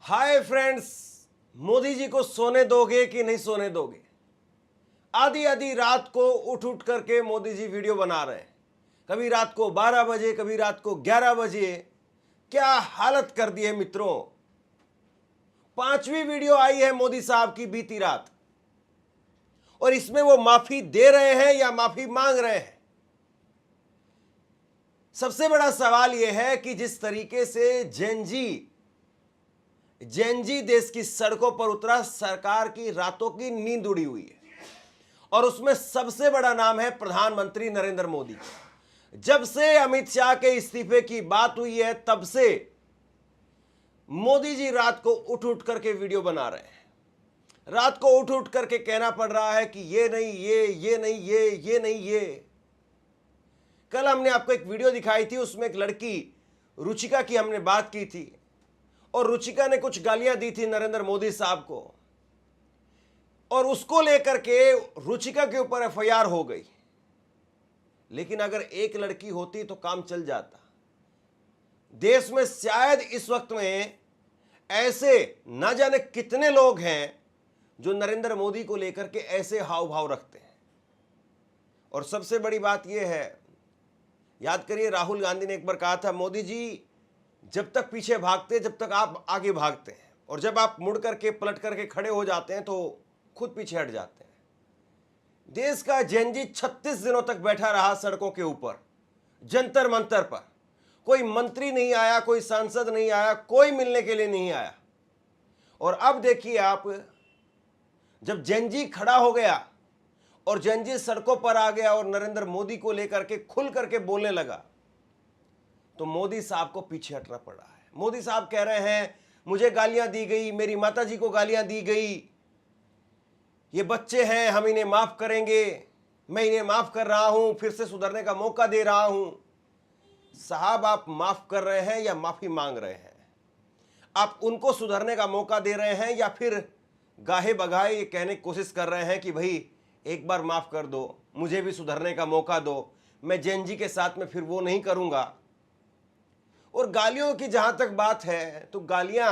Hi friends, Modi ji को सोने दोगे कि नहीं सोने दोगे? आधी आधी रात को उठ उठ करके मोदी जी वीडियो बना रहे हैं। कभी रात को 12 बजे, कभी रात को 11 बजे। क्या हालत कर दी है मित्रों। 5वीं वीडियो आई है मोदी साहब की बीती रात, और इसमें वो माफी दे रहे हैं या माफी मांग रहे हैं? सबसे बड़ा सवाल यह है कि जिस तरीके से जेनजी देश की सड़कों पर उतरा, सरकार की रातों की नींद उड़ी हुई है, और उसमें सबसे बड़ा नाम है प्रधानमंत्री नरेंद्र मोदी। जब से अमित शाह के इस्तीफे की बात हुई है, तब से मोदी जी रात को उठ उठ करके वीडियो बना रहे हैं। रात को उठ उठ करके कहना पड़ रहा है कि ये नहीं ये नहीं ये नहीं ये। कल हमने आपको एक वीडियो दिखाई थी, उसमें एक लड़की रुचिका की हमने बात की थी, और रुचिका ने कुछ गालियां दी थी नरेंद्र मोदी साहब को, और उसको लेकर के रुचिका के ऊपर एफआईआर हो गई। लेकिन अगर एक लड़की होती तो काम चल जाता। देश में शायद इस वक्त में ऐसे न जाने कितने लोग हैं जो नरेंद्र मोदी को लेकर के ऐसे हाव भाव रखते हैं। और सबसे बड़ी बात यह है, याद करिए राहुल गांधी ने एक बार कहा था, मोदी जी जब तक पीछे भागते, जब तक आप आगे भागते हैं, और जब आप मुड़ करके पलट करके खड़े हो जाते हैं तो खुद पीछे हट जाते हैं। देश का जेनजी 36 दिनों तक बैठा रहा सड़कों के ऊपर, जंतर मंतर पर। कोई मंत्री नहीं आया, कोई सांसद नहीं आया, कोई मिलने के लिए नहीं आया। और अब देखिए आप, जब जेनजी खड़ा हो गया और जेनजी सड़कों पर आ गया और नरेंद्र मोदी को लेकर के खुल करके बोलने लगा, तो मोदी साहब को पीछे हटना पड़ा है। मोदी साहब कह रहे हैं, मुझे गालियां दी गई, मेरी माताजी को गालियां दी गई, ये बच्चे हैं, हम इन्हें माफ करेंगे, मैं इन्हें माफ कर रहा हूं, फिर से सुधरने का मौका दे रहा हूं। साहब, आप माफ कर रहे हैं या माफी मांग रहे हैं? आप उनको सुधरने का मौका दे रहे हैं या फिर गाहे बगाए ये कहने की कोशिश कर रहे हैं कि भाई एक बार माफ कर दो, मुझे भी सुधरने का मौका दो, मैं जेनजी के साथ में फिर वो नहीं करूंगा। और गालियों की जहां तक बात है, तो गालियां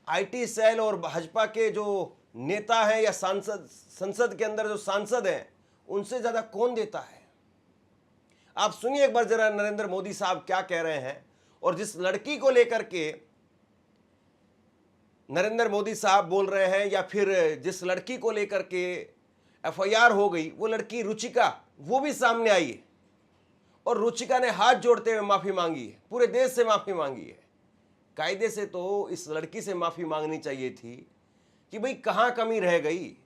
आईटी सेल और भाजपा के जो नेता हैं या संसद के अंदर जो सांसद हैं, उनसे ज्यादा कौन देता है? आप सुनिए एक बार जरा नरेंद्र मोदी साहब क्या कह रहे हैं। और जिस लड़की को लेकर के नरेंद्र मोदी साहब बोल रहे हैं, या फिर जिस लड़की को लेकर के एफआईआर हो गई, वो लड़की रुचिका, वो भी सामने आई है, और रुचिका ने हाथ जोड़ते हुए माफी मांगी है, पूरे देश से माफी मांगी है। कायदे से तो इस लड़की से माफी मांगनी चाहिए थी कि भाई कहां कमी रह गई।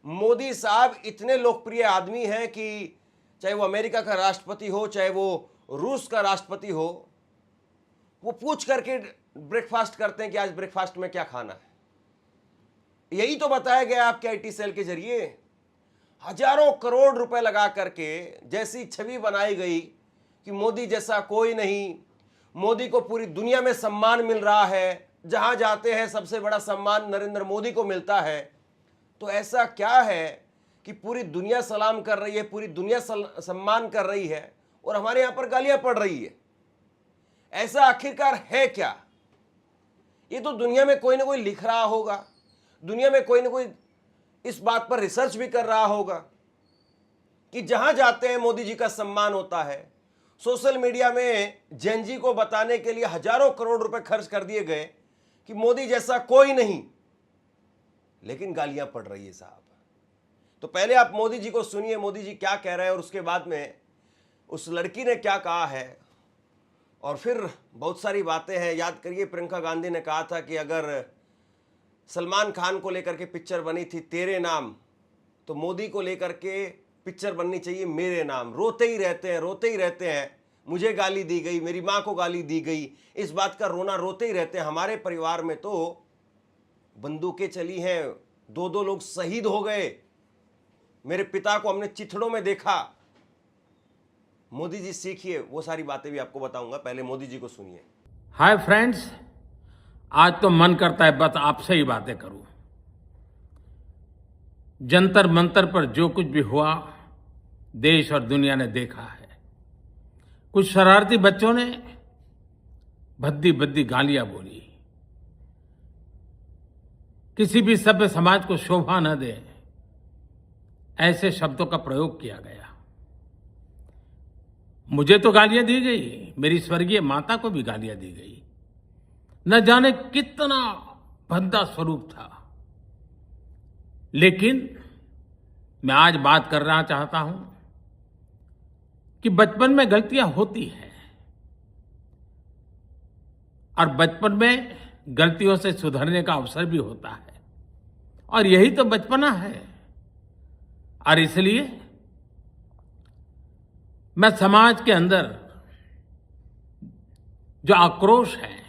मोदी साहब इतने लोकप्रिय आदमी हैं कि चाहे वो अमेरिका का राष्ट्रपति हो, चाहे वो रूस का राष्ट्रपति हो, वो पूछ करके ब्रेकफास्ट करते हैं कि आज ब्रेकफास्ट में क्या खाना है। यही तो बताया गया आपके आईटी सेल के जरिए। हजारों करोड़ रुपए लगा करके जैसी छवि बनाई गई कि मोदी जैसा कोई नहीं, मोदी को पूरी दुनिया में सम्मान मिल रहा है, जहां जाते हैं सबसे बड़ा सम्मान नरेंद्र मोदी को मिलता है। तो ऐसा क्या है कि पूरी दुनिया सलाम कर रही है, पूरी दुनिया सम्मान कर रही है, और हमारे यहां पर गालियां पड़ रही है? ऐसा आखिरकार है क्या? ये तो दुनिया में कोई ना कोई लिख रहा होगा, दुनिया में कोई ना कोई इस बात पर रिसर्च भी कर रहा होगा कि जहां जाते हैं मोदी जी का सम्मान होता है। सोशल मीडिया में जेनजी को बताने के लिए हजारों करोड़ रुपए खर्च कर दिए गए कि मोदी जैसा कोई नहीं, लेकिन गालियां पड़ रही है साहब। तो पहले आप मोदी जी को सुनिए, मोदी जी क्या कह रहे हैं, और उसके बाद में उस लड़की ने क्या कहा है, और फिर बहुत सारी बातें हैं। याद करिए, प्रियंका गांधी ने कहा था कि अगर सलमान खान को लेकर के पिक्चर बनी थी तेरे नाम, तो मोदी को लेकर के पिक्चर बननी चाहिए मेरे नाम। रोते ही रहते हैं, मुझे गाली दी गई, मेरी माँ को गाली दी गई, इस बात का रोना रोते ही रहते हैं। हमारे परिवार में तो बंदूकें चली हैं, 2-2 लोग शहीद हो गए, मेरे पिता को हमने चिथड़ों में देखा। मोदी जी सीखिए, वो सारी बातें भी आपको बताऊंगा, पहले मोदी जी को सुनिए। हाय फ्रेंड्स, आज तो मन करता है बस आपसे ही बातें करूं। जंतर मंतर पर जो कुछ भी हुआ, देश और दुनिया ने देखा है। कुछ शरारती बच्चों ने भद्दी भद्दी गालियां बोली, किसी भी सभ्य समाज को शोभा न दे, ऐसे शब्दों का प्रयोग किया गया। मुझे तो गालियां दी गई, मेरी स्वर्गीय माता को भी गालियां दी गई। न जाने कितना भद्दा स्वरूप था। लेकिन मैं आज बात करना चाहता हूं कि बचपन में गलतियां होती हैं और बचपन में गलतियों से सुधरने का अवसर भी होता है, और यही तो बचपना है। और इसलिए मैं समाज के अंदर जो आक्रोश है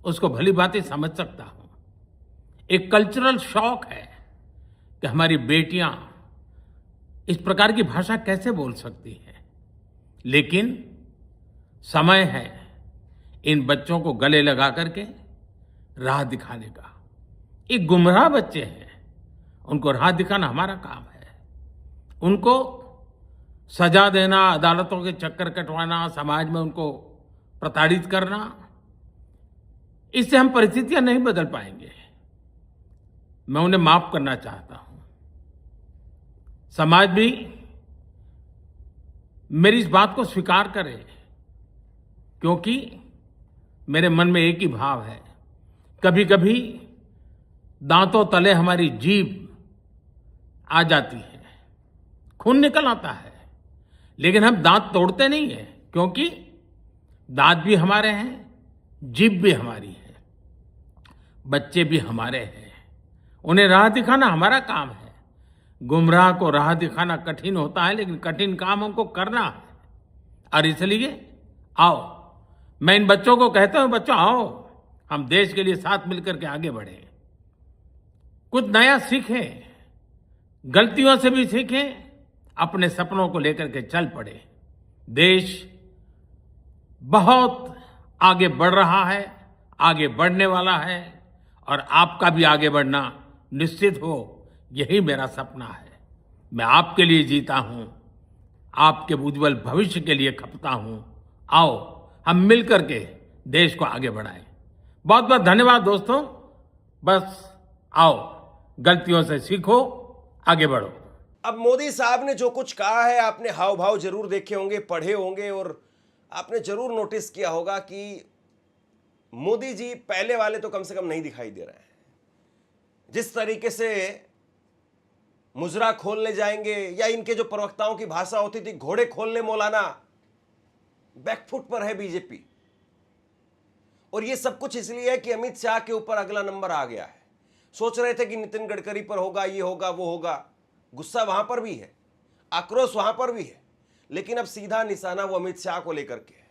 उसको भली भांति समझ सकता हूं। एक कल्चरल शॉक है कि हमारी बेटियां इस प्रकार की भाषा कैसे बोल सकती हैं। लेकिन समय है इन बच्चों को गले लगा करके राह दिखाने का। ये गुमराह बच्चे हैं, उनको राह दिखाना हमारा काम है। उनको सजा देना, अदालतों के चक्कर कटवाना, समाज में उनको प्रताड़ित करना, इससे हम परिस्थितियां नहीं बदल पाएंगे। मैं उन्हें माफ करना चाहता हूं। समाज भी मेरी इस बात को स्वीकार करे, क्योंकि मेरे मन में एक ही भाव है। कभी कभी दांतों तले हमारी जीभ आ जाती है, खून निकल आता है, लेकिन हम दांत तोड़ते नहीं हैं, क्योंकि दांत भी हमारे हैं, जीभ भी हमारी है, बच्चे भी हमारे हैं। उन्हें राह दिखाना हमारा काम है। गुमराह को राह दिखाना कठिन होता है, लेकिन कठिन काम हमको करना है। और इसलिए आओ, मैं इन बच्चों को कहता हूं, बच्चों आओ, हम देश के लिए साथ मिलकर के आगे बढ़ें, कुछ नया सीखें, गलतियों से भी सीखें, अपने सपनों को लेकर के चल पड़े। देश बहुत आगे बढ़ रहा है, आगे बढ़ने वाला है, और आपका भी आगे बढ़ना निश्चित हो, यही मेरा सपना है। मैं आपके लिए जीता हूं, आपके उज्जवल भविष्य के लिए खपता हूं। आओ हम मिलकर के देश को आगे बढ़ाएं। बहुत बहुत धन्यवाद दोस्तों। बस आओ, गलतियों से सीखो, आगे बढ़ो। अब मोदी साहब ने जो कुछ कहा है, आपने हाव भाव जरूर देखे होंगे, पढ़े होंगे, और आपने जरूर नोटिस किया होगा कि मोदी जी पहले वाले तो कम से कम नहीं दिखाई दे रहे हैं। जिस तरीके से मुजरा खोलने जाएंगे, या इनके जो प्रवक्ताओं की भाषा होती थी, घोड़े खोलने मौलाना, बैकफुट पर है बीजेपी। और ये सब कुछ इसलिए है कि अमित शाह के ऊपर अगला नंबर आ गया है। सोच रहे थे कि नितिन गडकरी पर होगा, ये होगा, वो होगा। गुस्सा वहां पर भी है, आक्रोश वहां पर भी है, लेकिन अब सीधा निशाना वो अमित शाह को लेकर के है।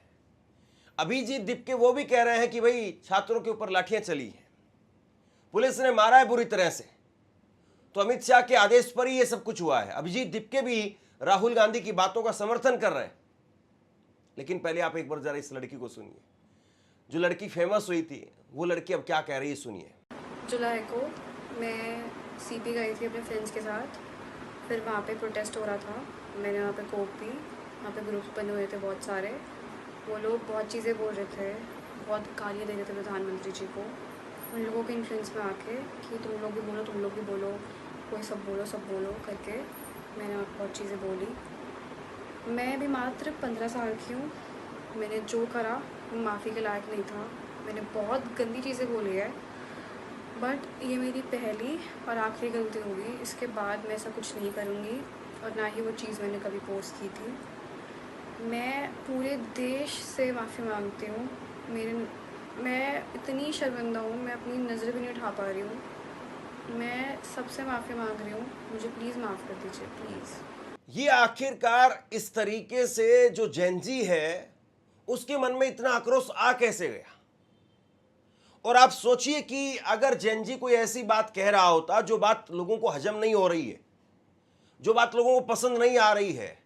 अभिजीत दीपके वो भी कह रहे हैं कि भाई छात्रों के ऊपर लाठियां चली हैं, पुलिस ने मारा है बुरी तरह से, तो अमित शाह के आदेश पर ही ये सब कुछ हुआ है। अभिजीत दीपके भी राहुल गांधी की बातों का समर्थन कर रहे हैं। लेकिन पहले आप एक बार जरा इस लड़की को सुनिए। जो लड़की फेमस हुई थी, वो लड़की अब क्या कह रही है, सुनिए। जुलाई को मैं सीपी गई थी अपने फ्रेंड्स के साथ। फिर वहाँ पे प्रोटेस्ट हो रहा था, मैंने वहाँ पे कोक पी। वहाँ पे ग्रुप्स बने हुए थे बहुत सारे। वो लोग बहुत चीज़ें बोल रहे थे, बहुत गालियाँ दे रहे थे प्रधानमंत्री जी को। उन लोगों के इन्फ्लुएंस में आके कि तुम लोग भी बोलो, तुम लोग भी बोलो, कोई सब बोलो करके मैंने बहुत चीज़ें बोली। मैं भी मात्र 15 साल की हूँ। मैंने जो करा वो माफ़ी के लायक नहीं था। मैंने बहुत गंदी चीज़ें बोली है, बट ये मेरी पहली और आखिरी गलती होगी। इसके बाद मैं ऐसा कुछ नहीं करूँगी, और ना ही वो चीज़ मैंने कभी पोस्ट की थी। मैं पूरे देश से माफ़ी मांगती हूँ। मैं इतनी शर्मिंदा हूँ, मैं अपनी नज़र भी नहीं उठा पा रही हूँ। मैं सबसे माफ़ी मांग रही हूँ, मुझे प्लीज़ माफ़ कर दीजिए, प्लीज़। ये आखिरकार इस तरीके से जो जेनजी है, उसके मन में इतना आक्रोश आ कैसे गया? और आप सोचिए कि अगर जेनजी कोई ऐसी बात कह रहा होता जो बात लोगों को हजम नहीं हो रही है, जो बात लोगों को पसंद नहीं आ रही है,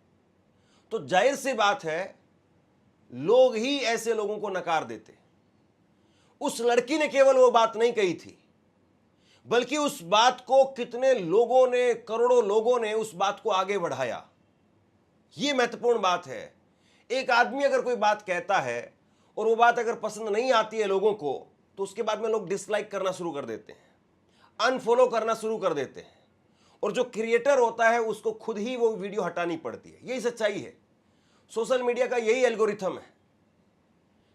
तो जाहिर सी बात है लोग ही ऐसे लोगों को नकार देते। उस लड़की ने केवल वो बात नहीं कही थी, बल्कि उस बात को कितने लोगों ने, करोड़ों लोगों ने उस बात को आगे बढ़ाया। यह महत्वपूर्ण बात है। एक आदमी अगर कोई बात कहता है और वो बात अगर पसंद नहीं आती है लोगों को, तो उसके बाद में लोग डिसलाइक करना शुरू कर देते हैं। अनफॉलो करना शुरू कर देते हैं, और जो क्रिएटर होता है उसको खुद ही वो वीडियो हटानी पड़ती है। यही सच्चाई है। सोशल मीडिया का यही एल्गोरिथम है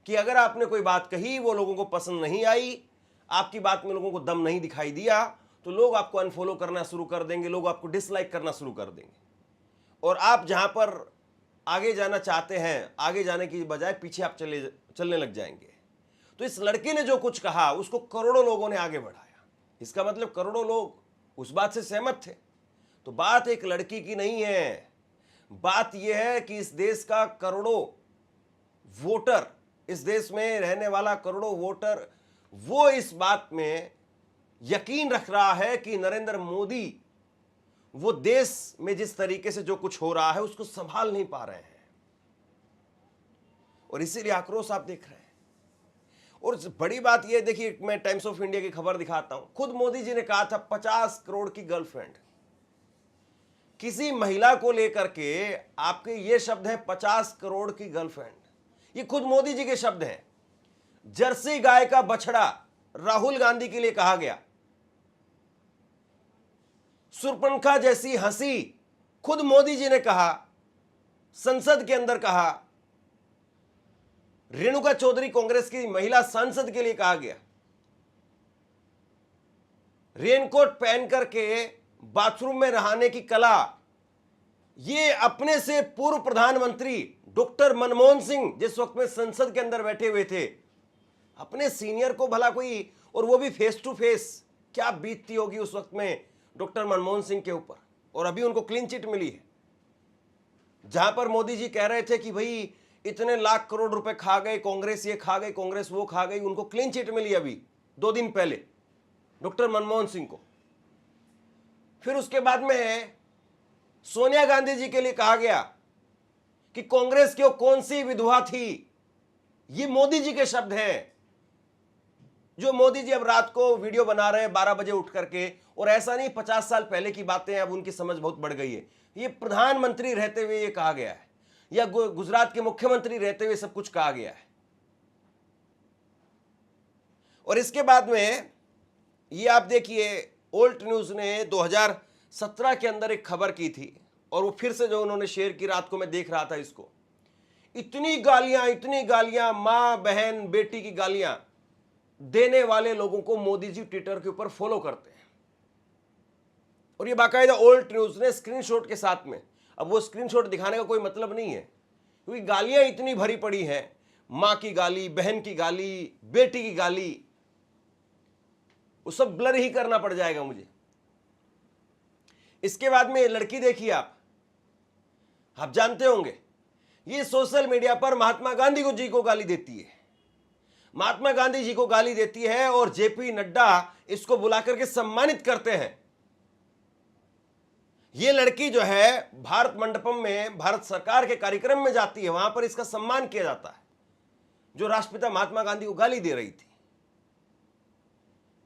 कि अगर आपने कोई बात कही, वो लोगों को पसंद नहीं आई, आपकी बात में लोगों को दम नहीं दिखाई दिया, तो लोग आपको अनफॉलो करना शुरू कर देंगे, लोग आपको डिसलाइक करना शुरू कर देंगे, और आप जहां पर आगे जाना चाहते हैं, आगे जाने की बजाय पीछे आप चलने लग जाएंगे। तो इस लड़के ने जो कुछ कहा उसको करोड़ों लोगों ने आगे बढ़ाया। इसका मतलब करोड़ों लोग उस बात से सहमत थे। तो बात एक लड़की की नहीं है, बात यह है कि इस देश का करोड़ों वोटर, इस देश में रहने वाला करोड़ों वोटर, वो इस बात में यकीन रख रहा है कि नरेंद्र मोदी वो देश में जिस तरीके से जो कुछ हो रहा है उसको संभाल नहीं पा रहे हैं, और इसीलिए आक्रोश आप देख रहे हैं। और बड़ी बात यह देखिए, मैं टाइम्स ऑफ इंडिया की खबर दिखाता हूं। खुद मोदी जी ने कहा था 50 करोड़ की गर्लफ्रेंड। किसी महिला को लेकर के आपके ये शब्द हैं 50 करोड़ की गर्लफ्रेंड, ये खुद मोदी जी के शब्द हैं। जर्सी गाय का बछड़ा राहुल गांधी के लिए कहा गया। सुर्पणखा जैसी हंसी खुद मोदी जी ने कहा, संसद के अंदर कहा। रेणुका चौधरी कांग्रेस की महिला सांसद के लिए कहा गया। रेनकोट पहन करके बाथरूम में नहाने की कला, ये अपने से पूर्व प्रधानमंत्री डॉक्टर मनमोहन सिंह जिस वक्त में संसद के अंदर बैठे हुए थे, अपने सीनियर को भला कोई, और वो भी फेस टू फेस, क्या बीतती होगी उस वक्त में डॉक्टर मनमोहन सिंह के ऊपर। और अभी उनको क्लीन चिट मिली है, जहां पर मोदी जी कह रहे थे कि भाई इतने लाख करोड़ रुपए खा गए कांग्रेस, ये खा गई कांग्रेस, वो खा गई, उनको क्लीन चिट मिली अभी 2 दिन पहले डॉक्टर मनमोहन सिंह को। फिर उसके बाद में सोनिया गांधी जी के लिए कहा गया कि कांग्रेस की कौन सी विधवा थी। ये मोदी जी के शब्द हैं, जो मोदी जी अब रात को वीडियो बना रहे हैं 12 बजे उठ करके। और ऐसा नहीं 50 साल पहले की बातें हैं, अब उनकी समझ बहुत बढ़ गई है। ये प्रधानमंत्री रहते हुए ये कहा गया है, या गुजरात के मुख्यमंत्री रहते हुए सब कुछ कहा गया है। और इसके बाद में ये आप देखिए, ओल्ट न्यूज ने 2017 के अंदर एक खबर की थी, और वो फिर से जो उन्होंने शेयर की, रात को मैं देख रहा था इसको। इतनी गालियां, मां बहन बेटी की गालियां देने वाले लोगों को मोदी जी ट्विटर के ऊपर फॉलो करते हैं। और ये बाकायदा ओल्ट न्यूज ने स्क्रीनशॉट के साथ में, अब वो स्क्रीनशॉट दिखाने का कोई मतलब नहीं है, क्योंकि गालियां इतनी भरी पड़ी हैं, मां की गाली, बहन की गाली, बेटी की गाली, वो सब ब्लर ही करना पड़ जाएगा मुझे। इसके बाद में ये लड़की देखिए, आप जानते होंगे, ये सोशल मीडिया पर महात्मा गांधी जी को गाली देती है, महात्मा गांधी जी को गाली देती है, और जेपी नड्डा इसको बुला करके सम्मानित करते हैं। ये लड़की जो है भारत मंडपम में भारत सरकार के कार्यक्रम में जाती है, वहां पर इसका सम्मान किया जाता है, जो राष्ट्रपिता महात्मा गांधी को गाली दे रही थी।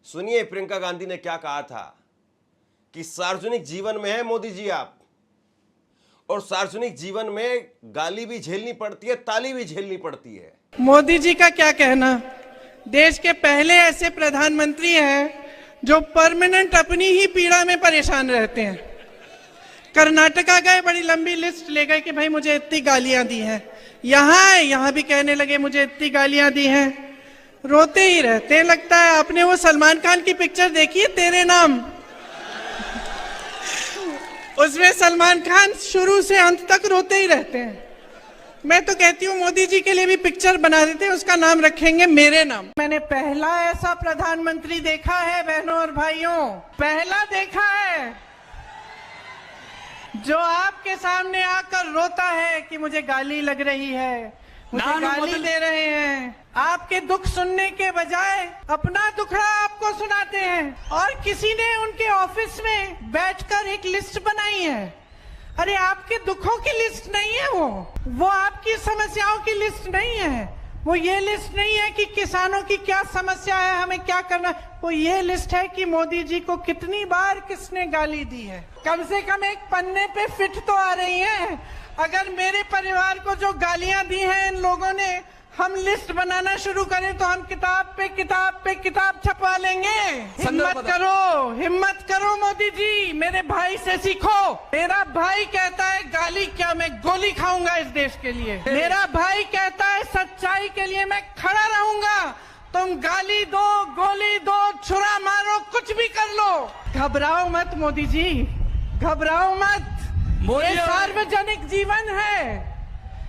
सुनिए प्रियंका गांधी ने क्या कहा था कि सार्वजनिक जीवन में है मोदी जी आप, और सार्वजनिक जीवन में गाली भी झेलनी पड़ती है, ताली भी झेलनी पड़ती है। मोदी जी का क्या कहना, देश के पहले ऐसे प्रधानमंत्री हैं जो परमानेंट अपनी ही पीड़ा में परेशान रहते हैं। कर्नाटका गए, बड़ी लंबी लिस्ट ले गए कि भाई मुझे इतनी गालियां दी हैं, यहाँ भी कहने लगे मुझे इतनी गालियां दी हैं, रोते ही रहते हैं। लगता है आपने वो सलमान खान की पिक्चर देखी है तेरे नाम, उसमें सलमान खान शुरू से अंत तक रोते ही रहते हैं। मैं तो कहती हूँ मोदी जी के लिए भी पिक्चर बना देते हैं, उसका नाम रखेंगे मेरे नाम। मैंने पहला ऐसा प्रधानमंत्री देखा है बहनों और भाइयों, पहला देखा है जो आपके सामने आकर रोता है कि मुझे गाली लग रही है, मुझे गाली दे रहे हैं। आपके दुख सुनने के बजाय अपना दुखड़ा आपको सुनाते हैं, और किसी ने उनके ऑफिस में बैठकर एक लिस्ट बनाई है। अरे आपके दुखों की लिस्ट नहीं है वो आपकी समस्याओं की लिस्ट नहीं है, वो ये लिस्ट नहीं है कि किसानों की क्या समस्या है, हमें क्या करना, वो ये लिस्ट है कि मोदी जी को कितनी बार किसने गाली दी है। कम से कम एक पन्ने पे फिट तो आ रही है। अगर मेरे परिवार को जो गालियां दी हैं इन लोगों ने, हम लिस्ट बनाना शुरू करें तो हम किताब पे किताब छपवा लेंगे। हिम्मत करो मोदी जी, मेरे भाई से सीखो। मेरा भाई कहता है गाली क्या, मैं गोली खाऊंगा इस देश के लिए। मेरा भाई कहता है सच्चाई के लिए मैं खड़ा रहूंगा। तुम गाली दो, गोली दो, छुरा मारो, कुछ भी कर लो, घबराओ मत मोदी जी, घबराओ मत। ये सार्वजनिक जीवन है,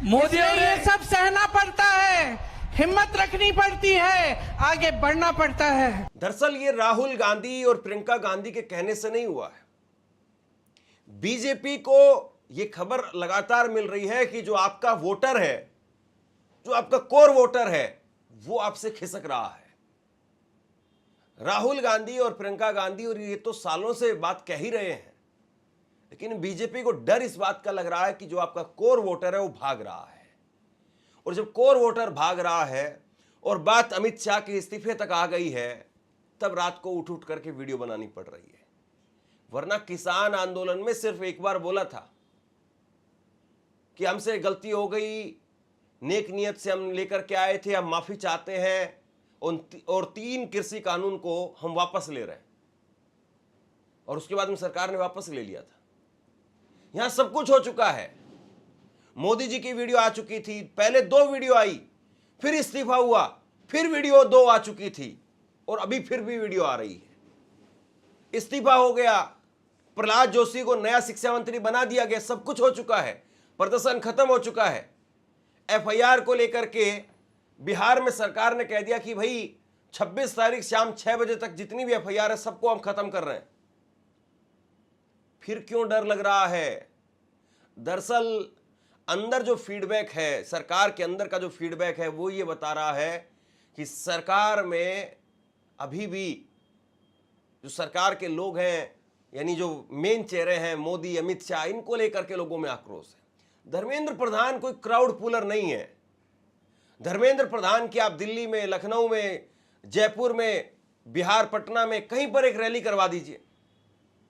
मोदी ये सब सहना पड़ता है, हिम्मत रखनी पड़ती है, आगे बढ़ना पड़ता है। दरअसल ये राहुल गांधी और प्रियंका गांधी के कहने से नहीं हुआ है। बीजेपी को ये खबर लगातार मिल रही है कि जो आपका वोटर है, जो आपका कोर वोटर है, वो आपसे खिसक रहा है। राहुल गांधी और प्रियंका गांधी और ये तो सालों से बात कह ही रहे हैं, लेकिन बीजेपी को डर इस बात का लग रहा है कि जो आपका कोर वोटर है वो भाग रहा है। और जब कोर वोटर भाग रहा है और बात अमित शाह के इस्तीफे तक आ गई है, तब रात को उठ उठ करके वीडियो बनानी पड़ रही है। वरना किसान आंदोलन में सिर्फ एक बार बोला था कि हमसे गलती हो गई, नेक नियत से हम लेकर के आए थे, हम माफी चाहते हैं, और 3 कृषि कानून को हम वापस ले रहे हैं। और उसके बाद में सरकार ने वापस ले लिया था। यहां सब कुछ हो चुका है। मोदी जी की वीडियो आ चुकी थी, पहले 2 वीडियो आई, फिर इस्तीफा हुआ, फिर वीडियो 2 आ चुकी थी, और अभी फिर भी वीडियो आ रही है। इस्तीफा हो गया, प्रहलाद जोशी को नया शिक्षा मंत्री बना दिया गया, सब कुछ हो चुका है, प्रदर्शन खत्म हो चुका है। एफआईआर को लेकर के बिहार में सरकार ने कह दिया कि भाई 26 तारीख शाम 6 बजे तक जितनी भी एफआईआर है सबको हम खत्म कर रहे हैं। फिर क्यों डर लग रहा है? दरअसल अंदर जो फीडबैक है, सरकार के अंदर का जो फीडबैक है, वो ये बता रहा है कि सरकार में अभी भी जो सरकार के लोग हैं, यानी जो मेन चेहरे हैं मोदी, अमित शाह, इनको लेकर के लोगों में आक्रोश है। धर्मेंद्र प्रधान कोई क्राउड पुलर नहीं है। धर्मेंद्र प्रधान की आप दिल्ली में, लखनऊ में, जयपुर में, बिहार पटना में कहीं पर एक रैली करवा दीजिए,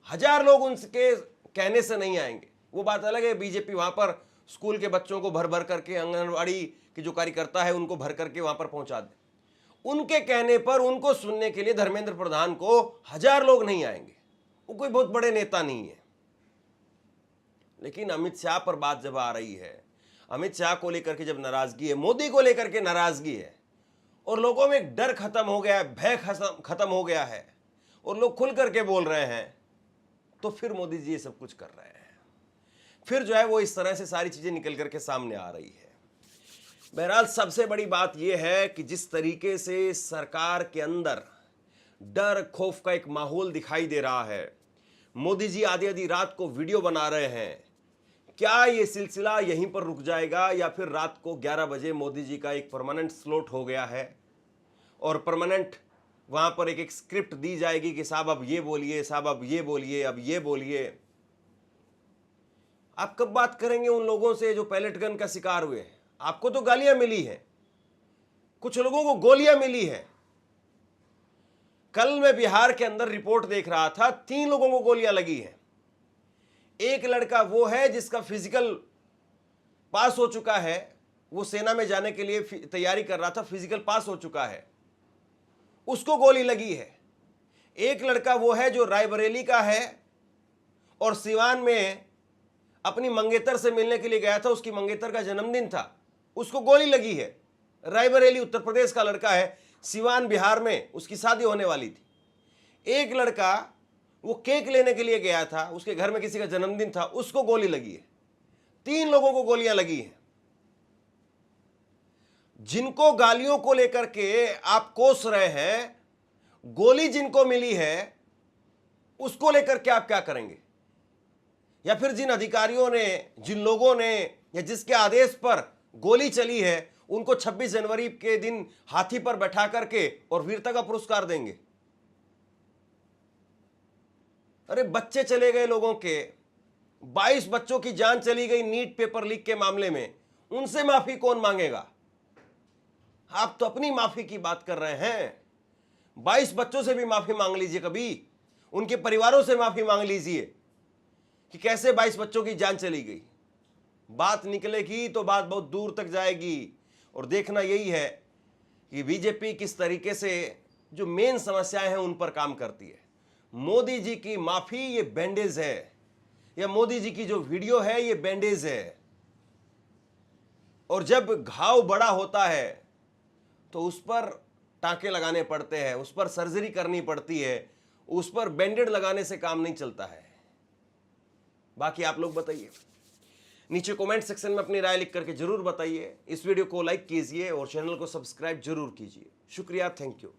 1000 लोग उनके कहने से नहीं आएंगे। वो बात अलग है, बीजेपी वहां पर स्कूल के बच्चों को भर भर करके, आंगनवाड़ी की जो कार्यकर्ता है उनको भर करके वहां पर पहुंचा दे। उनके कहने पर, उनको सुनने के लिए धर्मेंद्र प्रधान को 1000 लोग नहीं आएंगे। वो कोई बहुत बड़े नेता नहीं है। लेकिन अमित शाह पर बात जब आ रही है, अमित शाह को लेकर के जब नाराजगी है, मोदी को लेकर के नाराजगी है, और लोगों में एक डर खत्म हो गया है, भय खत्म हो गया है, और लोग खुल करके बोल रहे हैं, तो फिर मोदी जी ये सब कुछ कर रहे हैं। फिर जो है वो इस तरह से सारी चीजें निकल करके सामने आ रही है। बहरहाल सबसे बड़ी बात यह है कि जिस तरीके से सरकार के अंदर डर खौफ का एक माहौल दिखाई दे रहा है, मोदी जी आधी आधी रात को वीडियो बना रहे हैं, क्या ये सिलसिला यहीं पर रुक जाएगा या फिर रात को 11 बजे मोदी जी का एक परमानेंट स्लॉट हो गया है और परमानेंट वहां पर एक स्क्रिप्ट दी जाएगी कि साहब अब ये बोलिए, साहब अब ये बोलिए, अब ये बोलिए। आप कब बात करेंगे उन लोगों से जो पैलेट गन का शिकार हुए हैं? आपको तो गालियां मिली हैं, कुछ लोगों को गोलियां मिली हैं। कल मैं बिहार के अंदर रिपोर्ट देख रहा था, 3 लोगों को गोलियां लगी हैं। एक लड़का वो है जिसका फिजिकल पास हो चुका है, वो सेना में जाने के लिए तैयारी कर रहा था, फिजिकल पास हो चुका है, उसको गोली लगी है। एक लड़का वो है जो रायबरेली का है और सिवान में अपनी मंगेतर से मिलने के लिए गया था, उसकी मंगेतर का जन्मदिन था, उसको गोली लगी है। रायबरेली उत्तर प्रदेश का लड़का है, सिवान बिहार में उसकी शादी होने वाली थी। एक लड़का वो केक लेने के लिए गया था, उसके घर में किसी का जन्मदिन था, उसको गोली लगी है। 3 लोगों को गोलियां लगी हैं। जिनको गालियों को लेकर के आप कोस रहे हैं, गोली जिनको मिली है उसको लेकर के आप क्या करेंगे? या फिर जिन अधिकारियों ने, जिन लोगों ने, या जिसके आदेश पर गोली चली है, उनको 26 जनवरी के दिन हाथी पर बैठा करके और वीरता का पुरस्कार देंगे? अरे बच्चे चले गए लोगों के, 22 बच्चों की जान चली गई नीट पेपर लीक के मामले में, उनसे माफी कौन मांगेगा? आप तो अपनी माफी की बात कर रहे हैं। 22 बच्चों से भी माफी मांग लीजिए, कभी उनके परिवारों से माफी मांग लीजिए कि कैसे 22 बच्चों की जान चली गई। बात निकलेगी तो बात बहुत दूर तक जाएगी। और देखना यही है कि बीजेपी किस तरीके से जो मेन समस्याएं हैं उन पर काम करती है। मोदी जी की माफी ये बैंडेज है, या मोदी जी की जो वीडियो है ये बैंडेज है। और जब घाव बड़ा होता है तो उस पर टांके लगाने पड़ते हैं, उस पर सर्जरी करनी पड़ती है, उस पर बैंडेड लगाने से काम नहीं चलता है। बाकी आप लोग बताइए, नीचे कमेंट सेक्शन में अपनी राय लिख करके जरूर बताइए। इस वीडियो को लाइक कीजिए और चैनल को सब्सक्राइब जरूर कीजिए। शुक्रिया, थैंक यू।